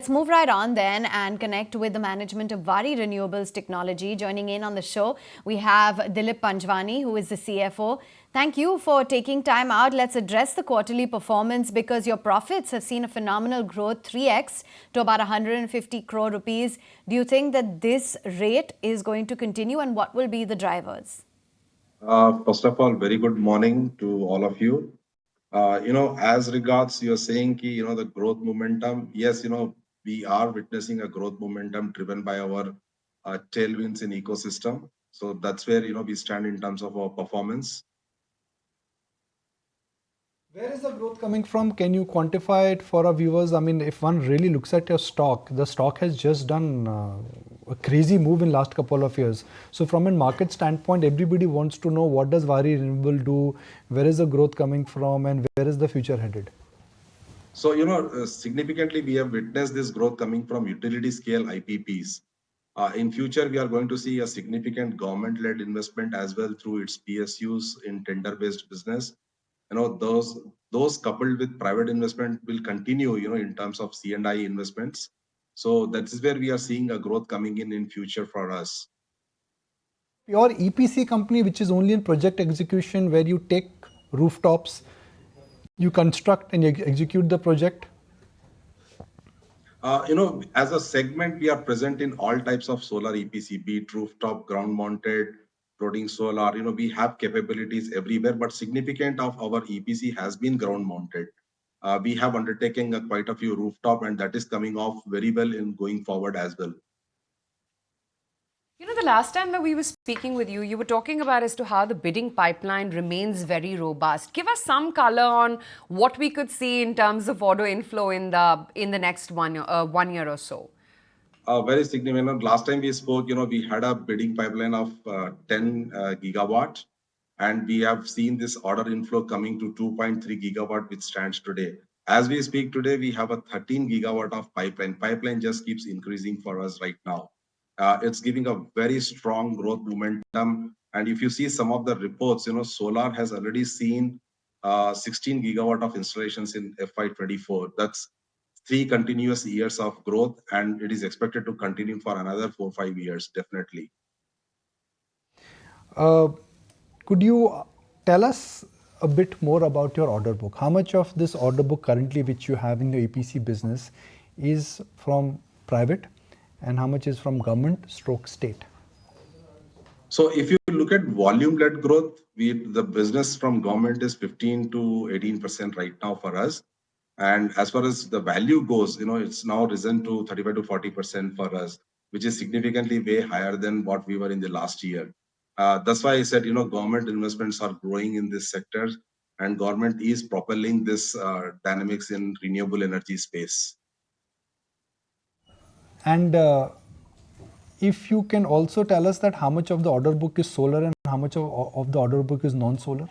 Let's move right on then and connect with the management of Waaree Renewable Technology. Joining in on the show, we have Dilip Panjwani, who is the CFO. Thank you for taking time out. Let's address the quarterly performance because your profits have seen a phenomenal growth, 3x to about 150 crore rupees. Do you think that this rate is going to continue, and what will be the drivers? First of all, very good morning to all of you. As regards you're saying, the growth momentum, yes, we are witnessing a growth momentum driven by our tailwinds in ecosystem. So that's where, we stand in terms of our performance. Where is the growth coming from? Can you quantify it for our viewers? I mean, if one really looks at your stock, the stock has just done a crazy move in last couple of years. So from a market standpoint, everybody wants to know what does Waaree Renewable do, where is the growth coming from, and where is the future headed? So, significantly, we have witnessed this growth coming from utility scale IPPs. In future, we are going to see a significant government-led investment as well through its PSUs in tender-based business. Those coupled with private investment will continue, in terms of C&I investments. So that is where we are seeing a growth coming in future for us. Your EPC company, which is only in project execution, where you take rooftops, you construct and execute the project? As a segment, we are present in all types of solar EPC, be it rooftop, ground mounted, floating solar. We have capabilities everywhere, but significant of our EPC has been ground mounted. We have undertaken quite a few rooftop, and that is coming off very well in going forward as well. The last time that we were speaking with you, you were talking about as to how the bidding pipeline remains very robust. Give us some color on what we could see in terms of order inflow in the next 1 year or so. Very significant. Last time we spoke, we had a bidding pipeline of 10 gigawatt, and we have seen this order inflow coming to 2.3 gigawatt, which stands today. As we speak today, we have a 13 gigawatt of pipeline. Pipeline just keeps increasing for us right now. It's giving a very strong growth momentum. And if you see some of the reports, solar has already seen 16 gigawatt of installations in FY24. That's 3 continuous years of growth, and it is expected to continue for another 4-5 years, definitely. Could you tell us a bit more about your order book? How much of this order book currently, which you have in the EPC business, is from private, and how much is from government/state? So if you look at volume-led growth, the business from government is 15 to 18% right now for us. And as far as the value goes, it's now risen to 35 to 40% for us, which is significantly way higher than what we were in the last year. That's why I said, government investments are growing in this sector, and government is propelling this dynamics in renewable energy space. And if you can also tell us that how much of the order book is solar and how much of the order book is non-solar?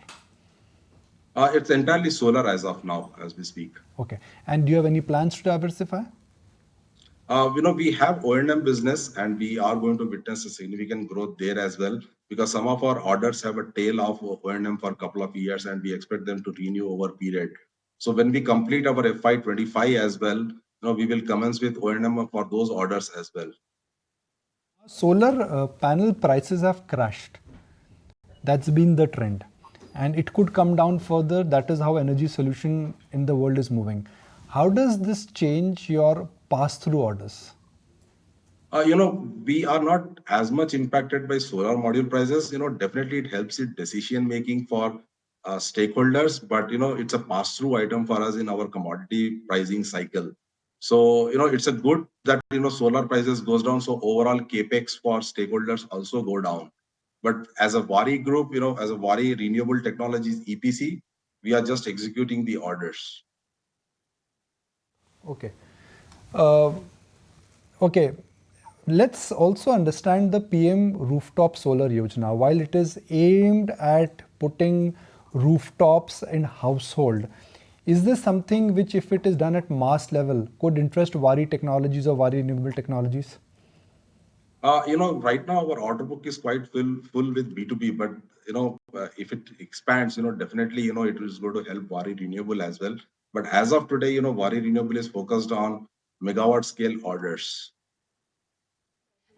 It's entirely solar as of now, as we speak. Okay. And do you have any plans to diversify? We have O&M business, and we are going to witness a significant growth there as well, because some of our orders have a tail of O&M for a couple of years, and we expect them to renew over period. So when we complete our FY25 as well, we will commence with O&M for those orders as well. Solar panel prices have crashed. That's been the trend. And it could come down further. That is how energy solution in the world is moving. How does this change your pass-through orders? We are not as much impacted by solar module prices. Definitely it helps in decision making for stakeholders, but it's a pass-through item for us in our commodity pricing cycle. So it's a good that solar prices goes down, so overall capex for stakeholders also go down. But as a Waaree group, as a Waaree Renewable Technologies EPC, we are just executing the orders. Okay. Okay. Let's also understand the PM Rooftop Solar Yojana. While it is aimed at putting rooftops in household, is this something which, if it is done at mass level, could interest Waaree Technologies or Waaree Renewable Technologies? Right now our order book is quite full with B2B, but if it expands, definitely it is going to help Waaree Renewable as well. But as of today, Waaree Renewable is focused on megawatt scale orders.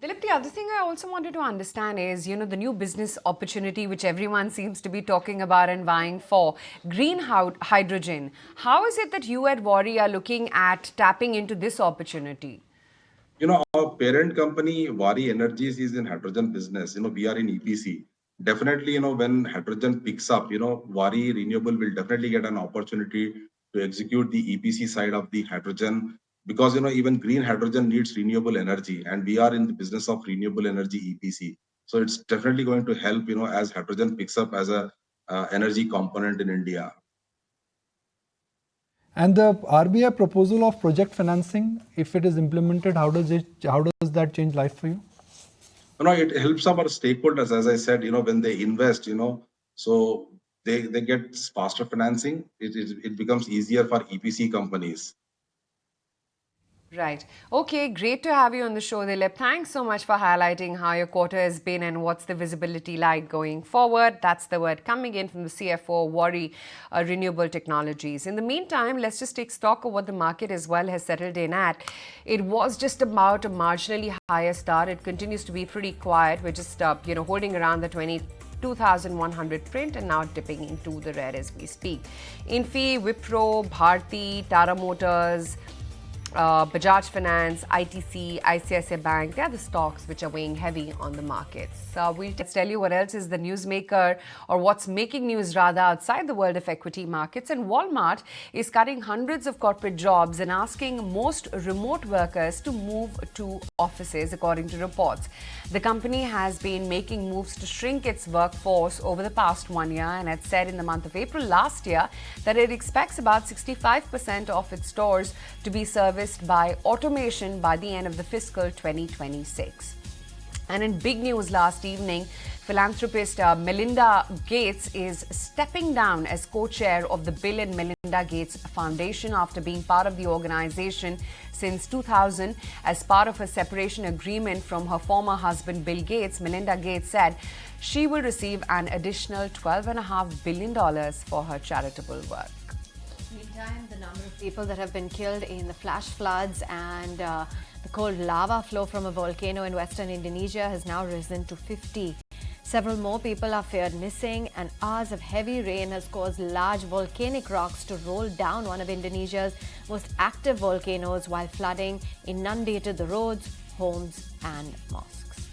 Dilip, the other thing I also wanted to understand is, the new business opportunity which everyone seems to be talking about and vying for, green hydrogen. How is it that you at Waaree are looking at tapping into this opportunity? Our parent company, Waaree Energies, is in hydrogen business. We are in EPC. Definitely, when hydrogen picks up, Waaree Renewable will definitely get an opportunity to execute the EPC side of the hydrogen because, even green hydrogen needs renewable energy and we are in the business of renewable energy EPC. So it's definitely going to help, as hydrogen picks up as a energy component in India. And the RBI proposal of project financing, if it is implemented, how does that change life for you? It helps our stakeholders, as I said, when they invest, so they get faster financing. It becomes easier for EPC companies. Right. Okay, great to have you on the show, Dilip. Thanks so much for highlighting how your quarter has been and what's the visibility like going forward. That's the word coming in from the CFO, Waaree Renewable Technologies. In the meantime, let's just take stock of what the market as well has settled in at. It was just about a marginally higher start. It continues to be pretty quiet. We're just, holding around the 22,100 print and now dipping into the red as we speak. Infi, Wipro, Bharti, Tata Motors, Bajaj Finance, ITC, ICICI Bank, they are the stocks which are weighing heavy on the markets. We'll tell you what else is the newsmaker or what's making news rather outside the world of equity markets. And Walmart is cutting hundreds of corporate jobs and asking most remote workers to move to offices, according to reports. The company has been making moves to shrink its workforce over the past 1 year and had said in the month of April last year that it expects about 65% of its stores to be serviced by automation by the end of the fiscal 2026. And in big news last evening, philanthropist Melinda Gates is stepping down as co-chair of the Bill and Melinda Gates Foundation after being part of the organization since 2000. As part of a separation agreement from her former husband Bill Gates, Melinda Gates said she will receive an additional $12.5 billion for her charitable work. Meantime, the number of people that have been killed in the flash floods and the cold lava flow from a volcano in western Indonesia has now risen to 50. Several more people are feared missing, and hours of heavy rain has caused large volcanic rocks to roll down one of Indonesia's most active volcanoes, while flooding inundated the roads, homes and mosques.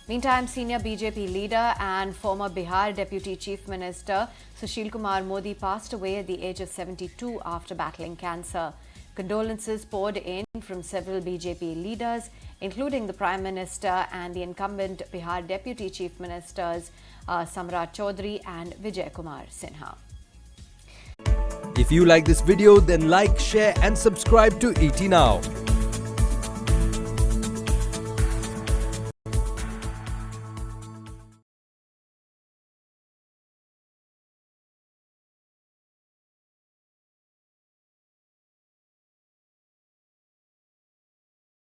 Meantime, senior BJP leader and former Bihar Deputy Chief Minister Sushil Kumar Modi passed away at the age of 72 after battling cancer. Condolences poured in from several BJP leaders, including the Prime Minister and the incumbent Bihar Deputy Chief Ministers Samrat Chaudhary and Vijay Kumar Sinha. If you like this video, then like, share and subscribe to ET Now.